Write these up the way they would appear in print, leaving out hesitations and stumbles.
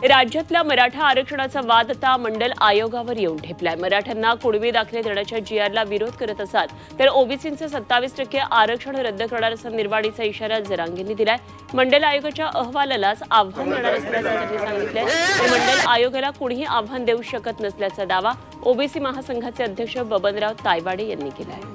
राज्यातल्या मराठा आरक्षणाचा वाद आता मंडल आयोगावर येऊन ठेपलाय। मराठ्यांना कुणबी दाखले देण्याच्या जीआरला विरोध करत असाल तर ओबीसींचं 27% आरक्षण रद्द करणार असा निर्वाणीचा इशारा जरांगेंनी दिलाय। मंडल आयोगाच्या अहवालालाच आव्हान देणार असल्याचं त्यांनी सांगितलंय। मंडल आयोगाला कुणीही आव्हान देऊ शकत नसल्याचा दावा ओबीसी महासंघाचे अध्यक्ष बबनराव तायवाडे यांनी केलाय।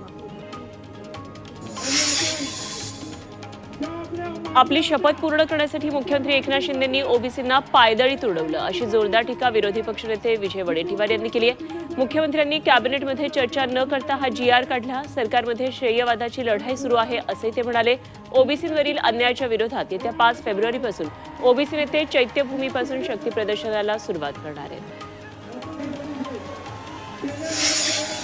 आपली शपथ पूर्ण करण्यासाठी मुख्यमंत्री एकनाथ शिंदेंनी ओबीसींना पायदळीत उडवलं अशी जोरदार टीका विरोधी पक्षनेते विजय वडेट्टीवार यांनी केली आहे। मुख्यमंत्र्यांनी कॅबिनेटमध्ये चर्चा न करता हा जीआर काढला। सरकारमध्ये श्रेयवादाची लढाई सुरू आहे असे ते म्हणाले। ओबीसींवरील अन्यायाच्या विरोधात येत्या 5 फेब्रुवारीपासून ओबीसी नेते चैत्यभूमीपासून शक्ती प्रदर्शनाला सुरुवात करणार आहेत।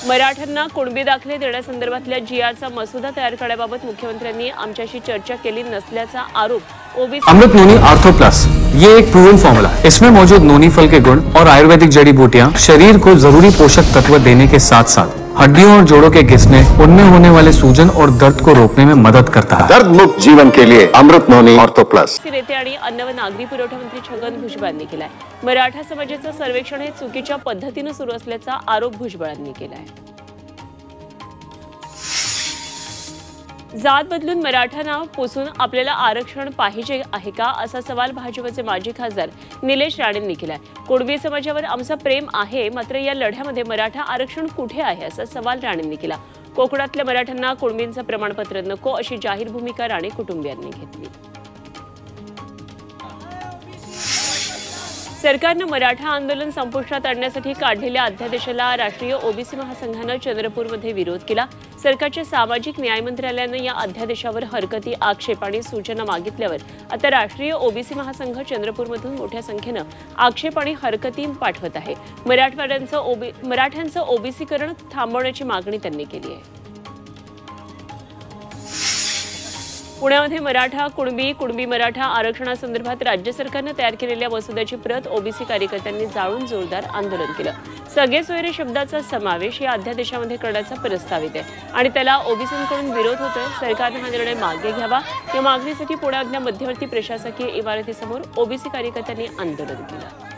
मराठ्यांना कुणबी दाखले देण्यासंदर्भातल्या जीआरचा मसुदा तयार करण्याबाबत मुख्यमंत्र्यांनी आमच्याशी चर्चा केली नसल्याचा आरोप ओबीसी अमृत नोनी आर्थो प्लस ये एक प्रूवन फॉर्मूला है। इसमें मौजूद नोनी फल के गुण और आयुर्वेदिक जड़ी बूटियां शरीर को जरूरी पोषक तत्व देने के साथ साथ हड्डियों और जोड़ों के घिसने, उनमें होने वाले सूजन और दर्द को रोकने में मदद करता है। दर्द मुक्त जीवन के लिए अमृत नोनी आर्थो प्लस। नेते आणि अन्न व नागरी पुरवठा मंत्री छगन भुजबळांनी केलाय। मराठा समाजाचं सर्वेक्षण हे चुकीच्या पद्धतीने सुरू असल्याचा आरोप भुजबळांनी केलाय। जात बदलून मराठा नाव पुसून आपल्याला आरक्षण पाहिजे आहे का असा सवाल भाजपचे माजी खासदार निलेश राणेंनी केलाय। कुणबी समाजावर आमचं प्रेम आहे, मात्र या लढ्यामध्ये मराठा आरक्षण कुठे आहे असा सवाल राणेंनी केला। कोकणातल्या मराठ्यांना कुणबींचं प्रमाणपत्र नको अशी जाहीर भूमिका राणे कुटुंबियांनी घेतली। सरकारनं मराठा आंदोलन संपुष्टात आणण्यासाठी काढलेल्या अध्यादेशाला राष्ट्रीय ओबीसी महासंघानं चंद्रपूरमध्ये विरोध केला। सरकारच्या सामाजिक न्याय मंत्रालयानं या अध्यादेशावर हरकती, आक्षेप आणि सूचना मागितल्यावर आता राष्ट्रीय ओबीसी महासंघ चंद्रपूरमधून मोठ्या संख्येनं आक्षेप आणि हरकती पाठवत आहे। मराठ्यांचं ओबीसीकरण थांबवण्याची मागणी त्यांनी केली आहे। पुण्यामध्ये मराठा कुणबी मराठा आरक्षणासंदर्भात राज्य सरकारने तयार केलेल्या मसुद्याची प्रत ओबीसी कार्यकर्त्यांनी जाळून जोरदार आंदोलन केलं। सगळे सोयरे शब्दाचा समावेश या अध्यादेशामध्ये करण्याचा प्रस्तावित आहे आणि त्याला ओबीसींकडून विरोध होतोय। सरकारने हा निर्णय मागे घ्यावा या मागणीसाठी पुण्यातल्या मध्यवर्ती प्रशासकीय इमारतीसमोर ओबीसी कार्यकर्त्यांनी आंदोलन केलं।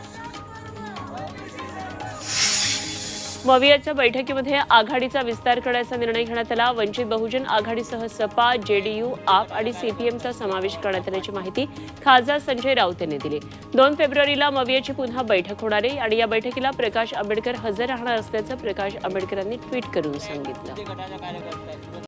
मवियाच्या बैठकीमध्ये आघाडीचा विस्तार करण्याचा निर्णय घेण्यात आला। वंचित बहुजन आघाडीसह सपा, जेडीयू, आप आणि सीपीएमचा समावेश करण्यात आल्याची माहिती खासदार संजय राऊत यांनी दिली। 2 फेब्रुवारीला मवियाची पुन्हा बैठक होणार आहे आणि या बैठकीला प्रकाश आंबेडकर हजर राहणार असल्याचं प्रकाश आंबेडकरांनी ट्विट करून सांगितलं।